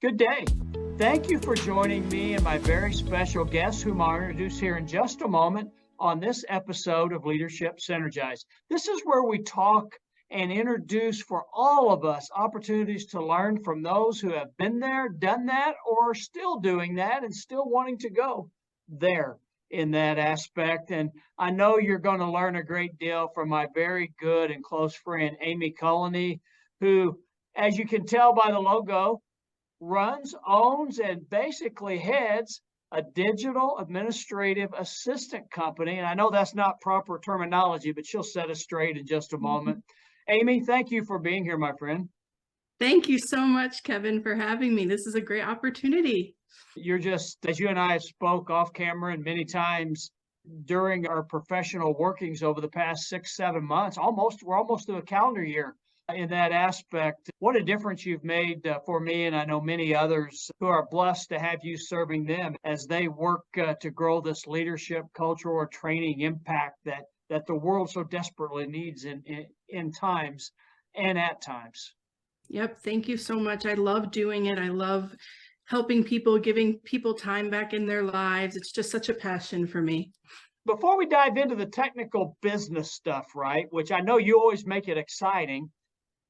Good day. Thank you for joining me and my very special guest, whom I'll introduce here in just a moment, on this episode of Leadership Synergized. This is where we talk and introduce for all of us opportunities to learn from those who have been there, done that, or are still doing that and still wanting to go there in that aspect. And I know you're going to learn a great deal from my very good and close friend, Amy Culleny, who, as you can tell by the logo, runs, owns, and basically heads a digital administrative assistant company. And I know that's not proper terminology, but she'll set us straight in just a moment. Amy, thank you for being here, my friend. Thank you so much, Kevin, for having me. This is a great opportunity. You're just, as you and I have spoke off camera and many times during our professional workings over the past 6-7 months, we're almost to a calendar year in that aspect. What a difference you've made for me, and I know many others who are blessed to have you serving them as they work to grow this leadership, cultural, or training impact that the world so desperately needs in times and at times. Yep. Thank you so much. I love doing it. I love helping people, giving people time back in their lives. It's just such a passion for me. Before we dive into the technical business stuff, right, which I know you always make it exciting,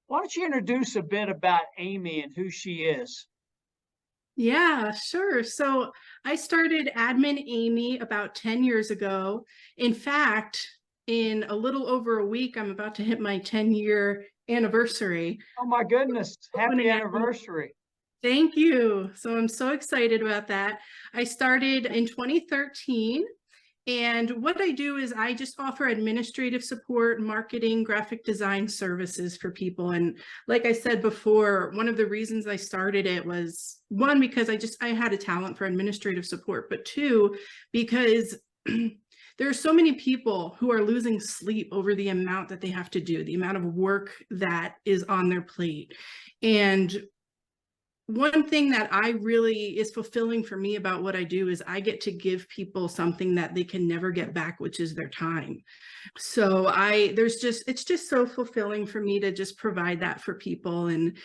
why don't you introduce a bit about Amy and who she is? Yeah, sure. So I started Admin Amy about 10 years ago. In fact, in a little over a week, I'm about to hit my 10-year anniversary. Oh my goodness, happy anniversary. Thank you. So I'm so excited about that. I started in 2013. And what I do is I just offer administrative support, marketing, graphic design services for people. And like I said before, one of the reasons I started it was, one, because I had a talent for administrative support, but two, because there are so many people who are losing sleep over the amount that they have to do, the amount of work that is on their plate. And one thing that is fulfilling for me about what I do is I get to give people something that they can never get back, which is their time. So it's just so fulfilling for me to just provide that for people and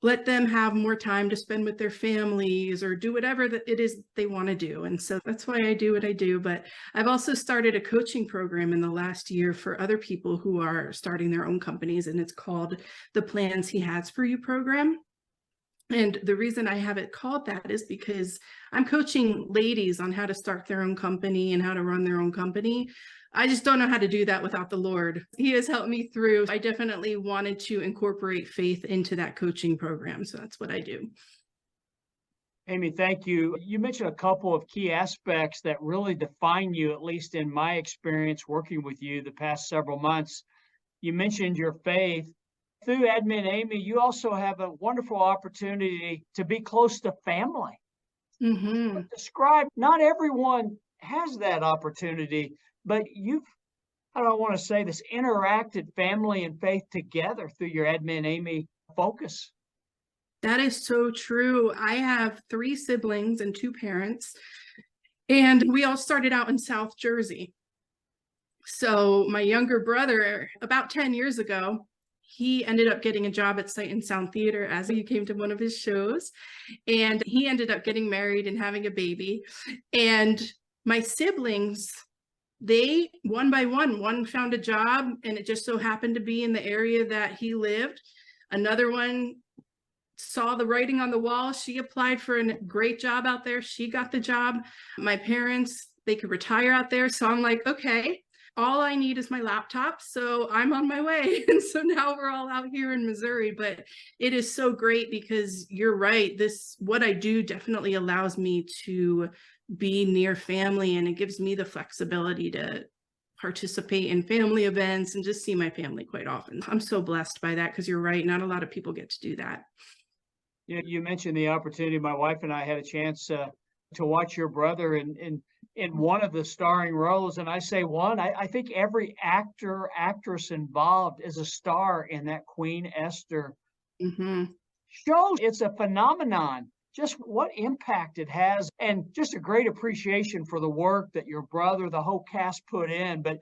let them have more time to spend with their families or do whatever it is they want to do. And so that's why I do what I do. But I've also started a coaching program in the last year for other people who are starting their own companies, and it's called the Plans He Has For You program. And the reason I have it called that is because I'm coaching ladies on how to start their own company and how to run their own company. I just don't know how to do that without the Lord. He has helped me through. I definitely wanted to incorporate faith into that coaching program. So that's what I do. Amy, thank you. You mentioned a couple of key aspects that really define you, at least in my experience working with you the past several months. You mentioned your faith. Through Admin Amy, you also have a wonderful opportunity to be close to family. Mm-hmm. Not everyone has that opportunity, but I don't want to say this, interacted family and faith together through your Admin Amy focus. That is so true. I have 3 siblings and 2 parents, and we all started out in South Jersey. So my younger brother, about 10 years ago, he ended up getting a job at Sight and Sound Theater as he came to one of his shows. And he ended up getting married and having a baby. And my siblings, they, one by one found a job, and it just so happened to be in the area that he lived. Another one saw the writing on the wall. She applied for a great job out there. She got the job. My parents, they could retire out there. So I'm like, okay, all I need is my laptop. So I'm on my way. And so now we're all out here in Missouri, but it is so great because you're right. What I do definitely allows me to be near family, and it gives me the flexibility to participate in family events and just see my family quite often. I'm so blessed by that because you're right. Not a lot of people get to do that. You mentioned the opportunity. My wife and I had a chance to watch your brother in one of the starring roles. And I say one, I think every actress involved is a star in that Queen Esther show. It's a phenomenon, just what impact it has, and just a great appreciation for the work that your brother, the whole cast put in. But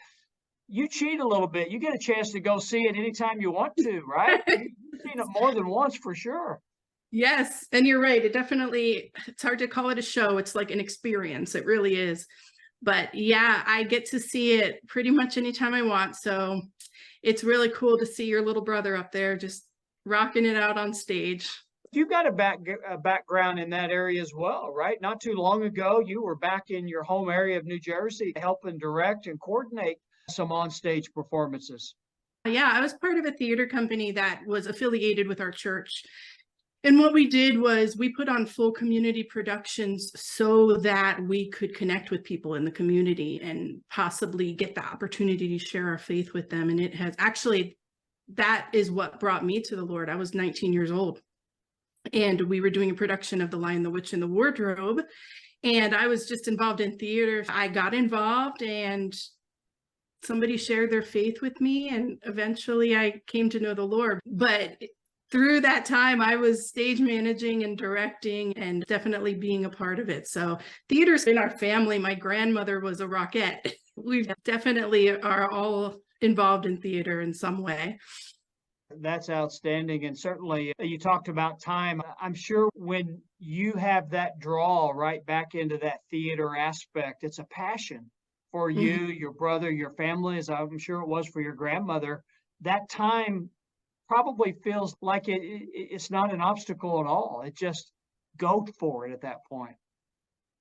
you cheat a little bit. You get a chance to go see it anytime you want to, right? You've seen it more than once for sure. Yes, and you're right. It definitely, it's hard to call it a show. It's like an experience. It really is. But yeah, I get to see it pretty much anytime I want. So it's really cool to see your little brother up there just rocking it out on stage. You got a background in that area as well, right? Not too long ago, you were back in your home area of New Jersey, helping direct and coordinate some on-stage performances. Yeah, I was part of a theater company that was affiliated with our church. And what we did was we put on full community productions so that we could connect with people in the community and possibly get the opportunity to share our faith with them. And it has actually, that is what brought me to the Lord. I was 19 years old and we were doing a production of The Lion, the Witch, and the Wardrobe. And I was just involved in theater. I got involved and somebody shared their faith with me, and eventually I came to know the Lord. But through that time, I was stage managing and directing and definitely being a part of it. So theater's in our family. My grandmother was a rockette. We definitely are all involved in theater in some way. That's outstanding. And certainly you talked about time. I'm sure when you have that draw right back into that theater aspect, it's a passion for you, your brother, your family, as I'm sure it was for your grandmother. That time probably feels like it's not an obstacle at all. It just go for it at that point.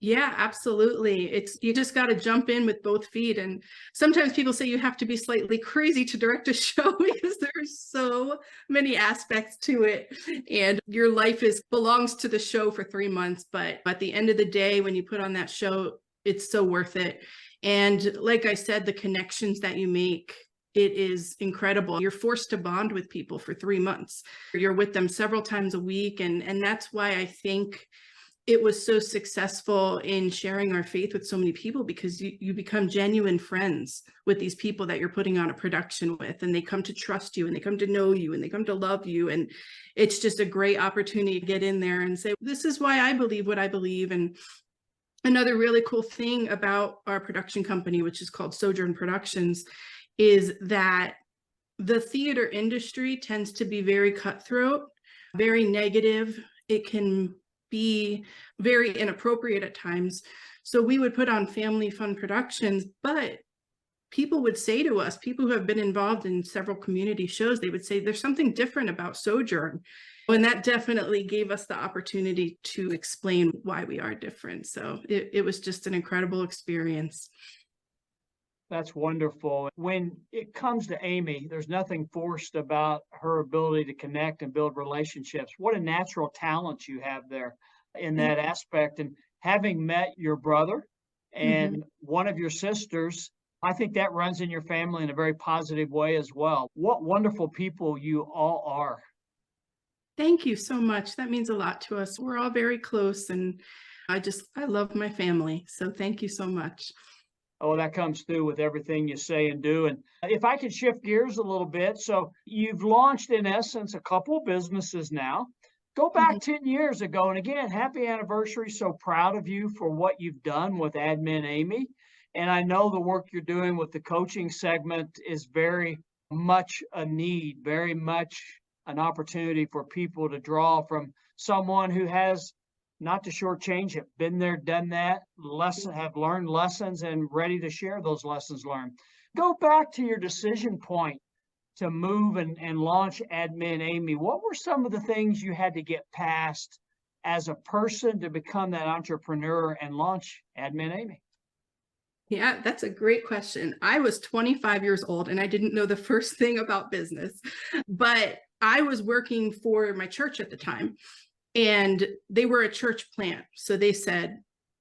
Yeah, absolutely. You just got to jump in with both feet. And sometimes people say you have to be slightly crazy to direct a show because there's so many aspects to it. And your life belongs to the show for 3 months. But at the end of the day, when you put on that show, it's so worth it. And like I said, the connections that you make, it is incredible. You're forced to bond with people for 3 months. You're with them several times a week. And that's why I think it was so successful in sharing our faith with so many people, because you become genuine friends with these people that you're putting on a production with, and they come to trust you and they come to know you and they come to love you. And it's just a great opportunity to get in there and say, this is why I believe what I believe. And another really cool thing about our production company, which is called Sojourn Productions, is that the theater industry tends to be very cutthroat, very negative. It can be very inappropriate at times. So we would put on family fun productions, but people would say to us, people who have been involved in several community shows, they would say there's something different about Sojourn. And that definitely gave us the opportunity to explain why we are different. So it was just an incredible experience. That's wonderful. When it comes to Amy, there's nothing forced about her ability to connect and build relationships. What a natural talent you have there in that aspect. And having met your brother and one of your sisters, I think that runs in your family in a very positive way as well. What wonderful people you all are. Thank you so much. That means a lot to us. We're all very close, and I love my family. So thank you so much. Oh, that comes through with everything you say and do. And if I could shift gears a little bit. So you've launched, in essence, a couple of businesses now. Go back 10 years ago. And again, happy anniversary. So proud of you for what you've done with Admin Amy. And I know the work you're doing with the coaching segment is very much a need, very much an opportunity for people to draw from someone who has, not to shortchange it, been there, done that, have learned lessons and ready to share those lessons learned. Go back to your decision point to move and launch Admin Amy. What were some of the things you had to get past as a person to become that entrepreneur and launch Admin Amy? Yeah, that's a great question. I was 25 years old and I didn't know the first thing about business, but I was working for my church at the time. And they were a church plant. So they said,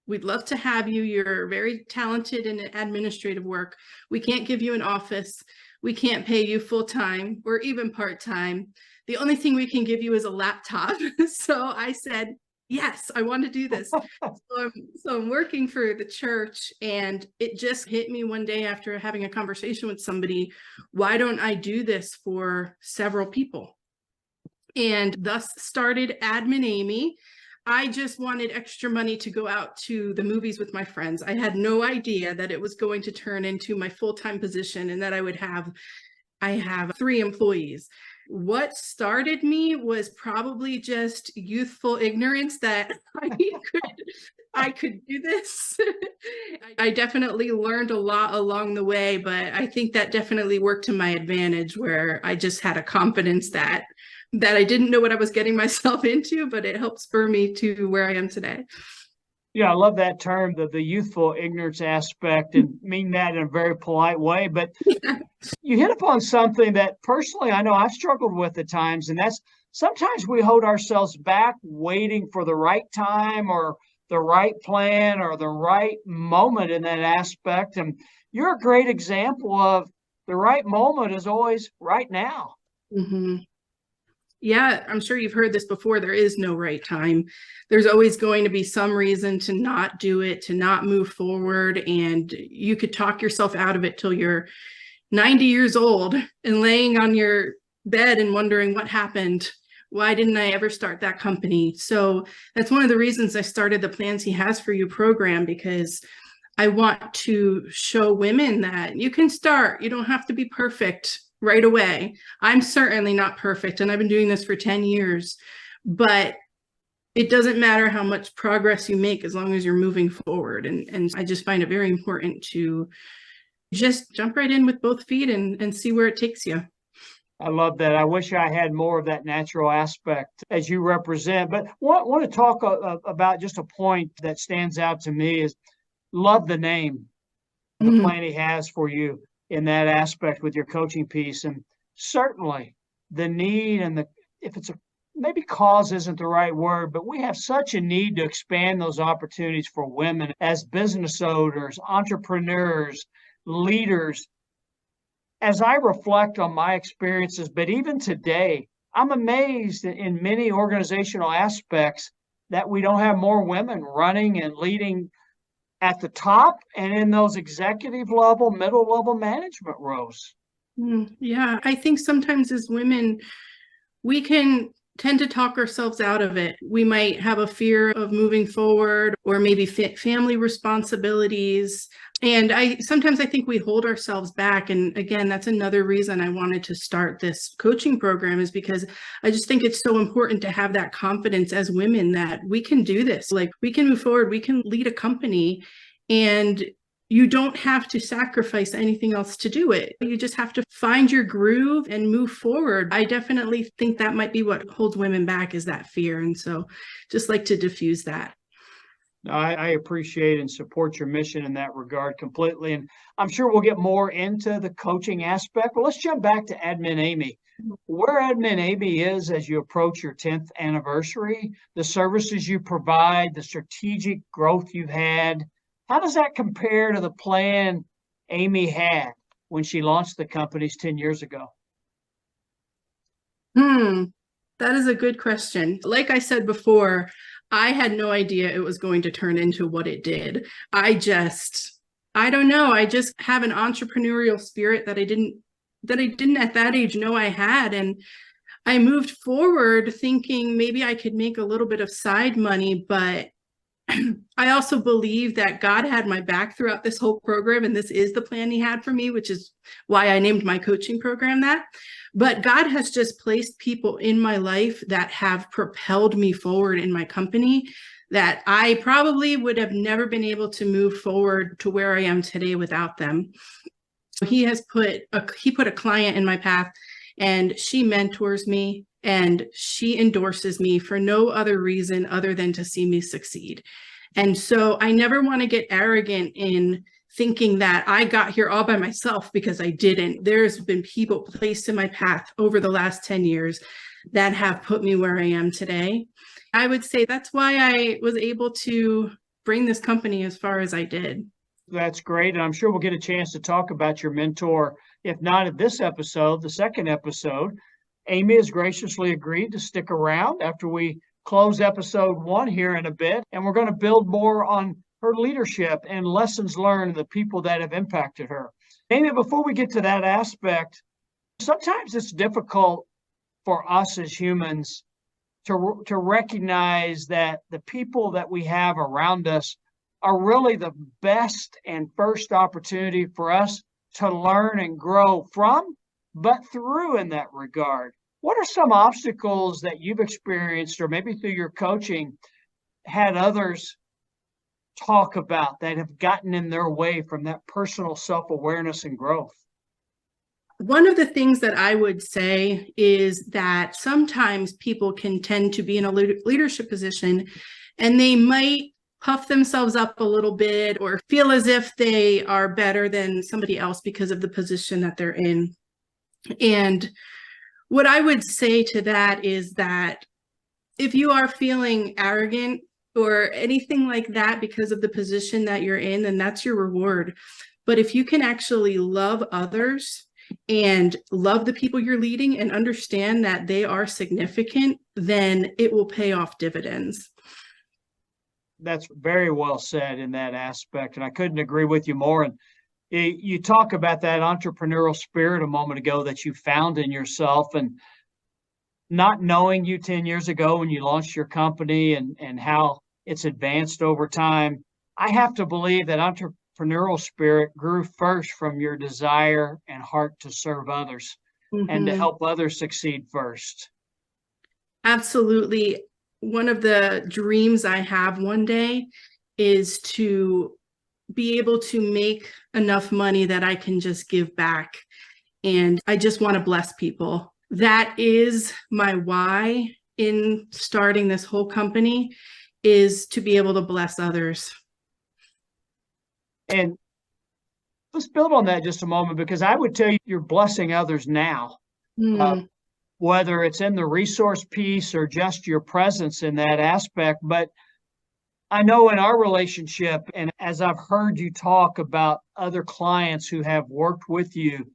we'd love to have you. You're very talented in administrative work. We can't give you an office. We can't pay you full time or even part time. The only thing we can give you is a laptop. So I said, yes, I want to do this. So I'm working for the church, and it just hit me one day after having a conversation with somebody. Why don't I do this for several people? And thus started Admin Amy. I just wanted extra money to go out to the movies with my friends. I had no idea that it was going to turn into my full-time position and that I have 3 employees. What started me was probably just youthful ignorance that I could do this. I definitely learned a lot along the way, but I think that definitely worked to my advantage, where I just had a confidence that I didn't know what I was getting myself into, but it helped spur me to where I am today. Yeah, I love that term, the youthful ignorance aspect, and mean that in a very polite way. But you hit upon something that personally I know I've struggled with at times, and that's sometimes we hold ourselves back waiting for the right time or the right plan or the right moment in that aspect. And you're a great example of the right moment is always right now. Mm-hmm. Yeah, I'm sure you've heard this before. There is no right time. There's always going to be some reason to not do it, to not move forward. And you could talk yourself out of it till you're 90 years old and laying on your bed and wondering what happened. Why didn't I ever start that company? So that's one of the reasons I started the Plans He Has for You program, because I want to show women that you can start. You don't have to be perfect right away. I'm certainly not perfect, and I've been doing this for 10 years, but it doesn't matter how much progress you make as long as you're moving forward. And I just find it very important to just jump right in with both feet and see where it takes you. I love that. I wish I had more of that natural aspect as you represent. But want to talk about just a point that stands out to me is love the name, the plan he has for you in that aspect with your coaching piece. And certainly the need and if it's maybe cause isn't the right word, but we have such a need to expand those opportunities for women as business owners, entrepreneurs, leaders. As I reflect on my experiences, but even today, I'm amazed in many organizational aspects that we don't have more women running and leading at the top and in those executive level, middle level management roles. Yeah, I think sometimes as women, we can tend to talk ourselves out of it. We might have a fear of moving forward, or maybe family responsibilities. And sometimes I think we hold ourselves back. And again, that's another reason I wanted to start this coaching program, is because I just think it's so important to have that confidence as women that we can do this. Like, we can move forward, we can lead a company, and you don't have to sacrifice anything else to do it. You just have to find your groove and move forward. I definitely think that might be what holds women back, is that fear. And so just like to diffuse that. I appreciate and support your mission in that regard completely. And I'm sure we'll get more into the coaching aspect. But let's jump back to Admin Amy. Where Admin Amy is as you approach your 10th anniversary, the services you provide, the strategic growth you've had, how does that compare to the plan Amy had when she launched the companies 10 years ago? That is a good question. Like I said before, I had no idea it was going to turn into what it did. I don't know. I just have an entrepreneurial spirit that I didn't at that age know I had. And I moved forward thinking maybe I could make a little bit of side money, but I also believe that God had my back throughout this whole program, and this is the plan He had for me, which is why I named my coaching program that. But God has just placed people in my life that have propelled me forward in my company that I probably would have never been able to move forward to where I am today without them. He put a client in my path, and she mentors me and she endorses me for no other reason other than to see me succeed. And so I never want to get arrogant in thinking that I got here all by myself, because I didn't. There's been people placed in my path over the last 10 years that have put me where I am today. I would say that's why I was able to bring this company as far as I did. That's great. And I'm sure we'll get a chance to talk about your mentor, if not at this episode, the second episode. Amy has graciously agreed to stick around after we close episode 1 here in a bit. And we're going to build more on her leadership and lessons learned, the people that have impacted her. Amy, before we get to that aspect, sometimes it's difficult for us as humans to recognize that the people that we have around us are really the best and first opportunity for us to learn and grow from, but through in that regard. What are some obstacles that you've experienced, or maybe through your coaching, had others talk about that have gotten in their way from that personal self-awareness and growth? One of the things that I would say is that sometimes people can tend to be in a leadership position and they might puff themselves up a little bit or feel as if they are better than somebody else because of the position that they're in. And what I would say to that is that if you are feeling arrogant or anything like that because of the position that you're in, then that's your reward. But if you can actually love others and love the people you're leading and understand that they are significant, then it will pay off dividends. That's very well said in that aspect, and I couldn't agree with you more. And you talk about that entrepreneurial spirit a moment ago that you found in yourself, and not knowing you 10 years ago when you launched your company and how it's advanced over time. I have to believe that entrepreneurial spirit grew first from your desire and heart to serve others and to help others succeed first. Absolutely. One of the dreams I have one day is to be able to make enough money that I can just give back. And I just want to bless people. That is my why in starting this whole company, is to be able to bless others. And let's build on that just a moment, because I would tell you you're blessing others now. Whether it's in the resource piece or just your presence in that aspect. But I know in our relationship, and as I've heard you talk about other clients who have worked with you,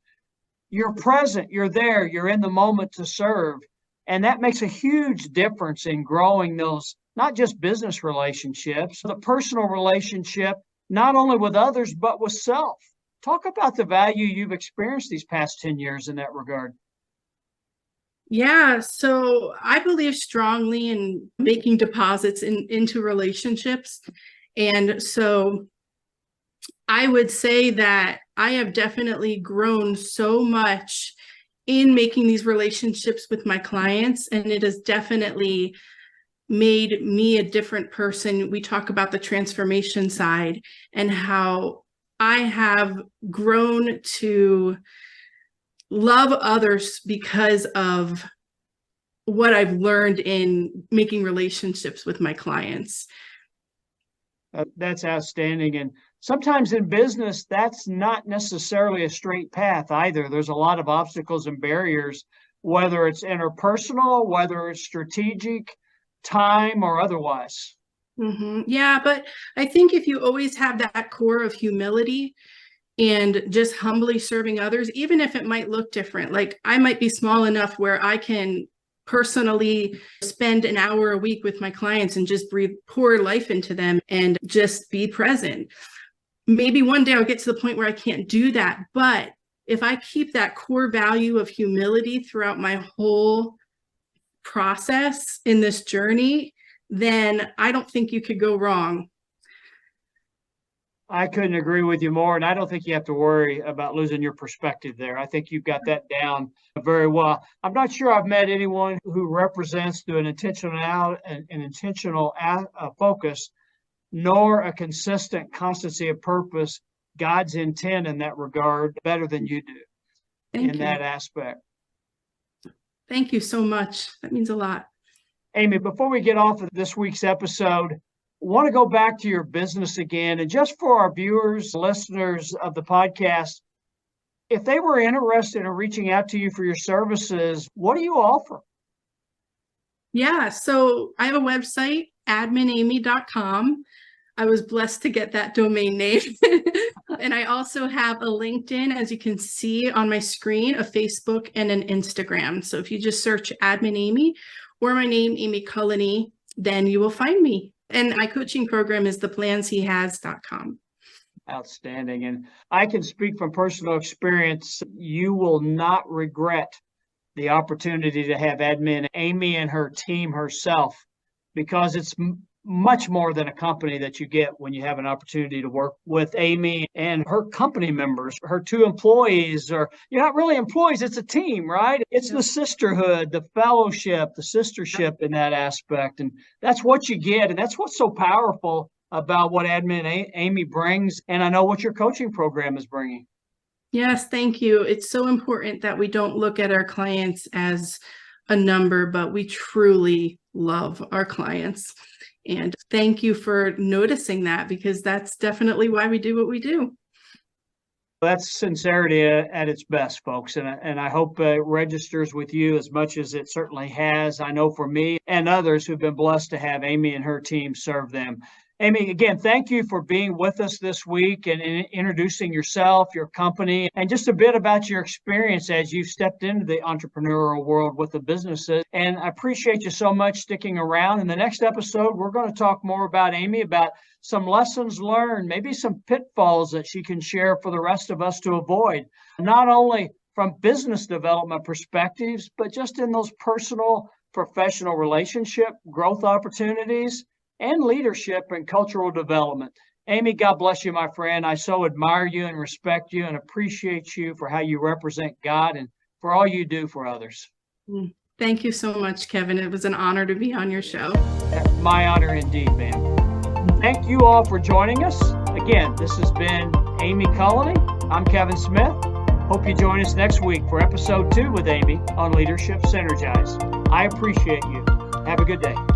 you're present, you're there, you're in the moment to serve. And that makes a huge difference in growing those, not just business relationships, the personal relationship, not only with others, but with self. Talk about the value you've experienced these past 10 years in that regard. Yeah, so I believe strongly in making deposits into relationships. And so I would say that I have definitely grown so much in making these relationships with my clients, and it has definitely made me a different person. We talk about the transformation side and how I have grown to love others because of what I've learned in making relationships with my clients. That's outstanding. And sometimes in business, that's not necessarily a straight path either. There's a lot of obstacles and barriers, whether it's interpersonal, whether it's strategic, time, or otherwise. Yeah, but I think if you always have that core of humility and just humbly serving others, even if it might look different, like I might be small enough where I can personally spend an hour a week with my clients and just pour life into them and just be present. Maybe one day I'll get to the point where I can't do that. But if I keep that core value of humility throughout my whole process in this journey, then I don't think you could go wrong. I couldn't agree with you more. And I don't think you have to worry about losing your perspective there. I think you've got that down very well. I'm not sure I've met anyone who represents through an intentional focus, nor a consistent constancy of purpose, God's intent in that regard, better than you do in that aspect. Thank you so much. That means a lot. Amy, before we get off of this week's episode, want to go back to your business again. And just for our viewers, listeners of the podcast, if they were interested in reaching out to you for your services, what do you offer? Yeah, so I have a website, adminamy.com. I was blessed to get that domain name. And I also have a LinkedIn, as you can see on my screen, a Facebook, and an Instagram. So if you just search Admin Amy or my name, Amy Culleny, then you will find me. And my coaching program is theplansehehas.com. Outstanding. And I can speak from personal experience. You will not regret the opportunity to have Admin Amy and her team herself, because it's much more than a company that you get when you have an opportunity to work with Amy and her company members, her 2 employees, or you're not really employees, it's a team, right? It's the sisterhood, the fellowship, the sistership in that aspect. And that's what you get. And that's what's so powerful about what Admin Amy brings. And I know what your coaching program is bringing. Yes, thank you. It's so important that we don't look at our clients as a number, but we truly love our clients. And thank you for noticing that, because that's definitely why we do what we do. That's sincerity at its best, folks. And I hope it registers with you as much as it certainly has. I know for me and others who've been blessed to have Amy and her team serve them. Amy, again, thank you for being with us this week and introducing yourself, your company, and just a bit about your experience as you've stepped into the entrepreneurial world with the businesses. And I appreciate you so much sticking around. In the next episode, we're going to talk more about Amy, about some lessons learned, maybe some pitfalls that she can share for the rest of us to avoid, not only from business development perspectives, but just in those personal, professional relationship growth opportunities and leadership and cultural development. Amy, God bless you, my friend. I so admire you and respect you and appreciate you for how you represent God and for all you do for others. Thank you so much, Kevin. It was an honor to be on your show. My honor indeed, ma'am. Thank you all for joining us. Again, this has been Amy Culleny. I'm Kevin Smith. Hope you join us next week for episode 2 with Amy on Leadership Synergized. I appreciate you. Have a good day.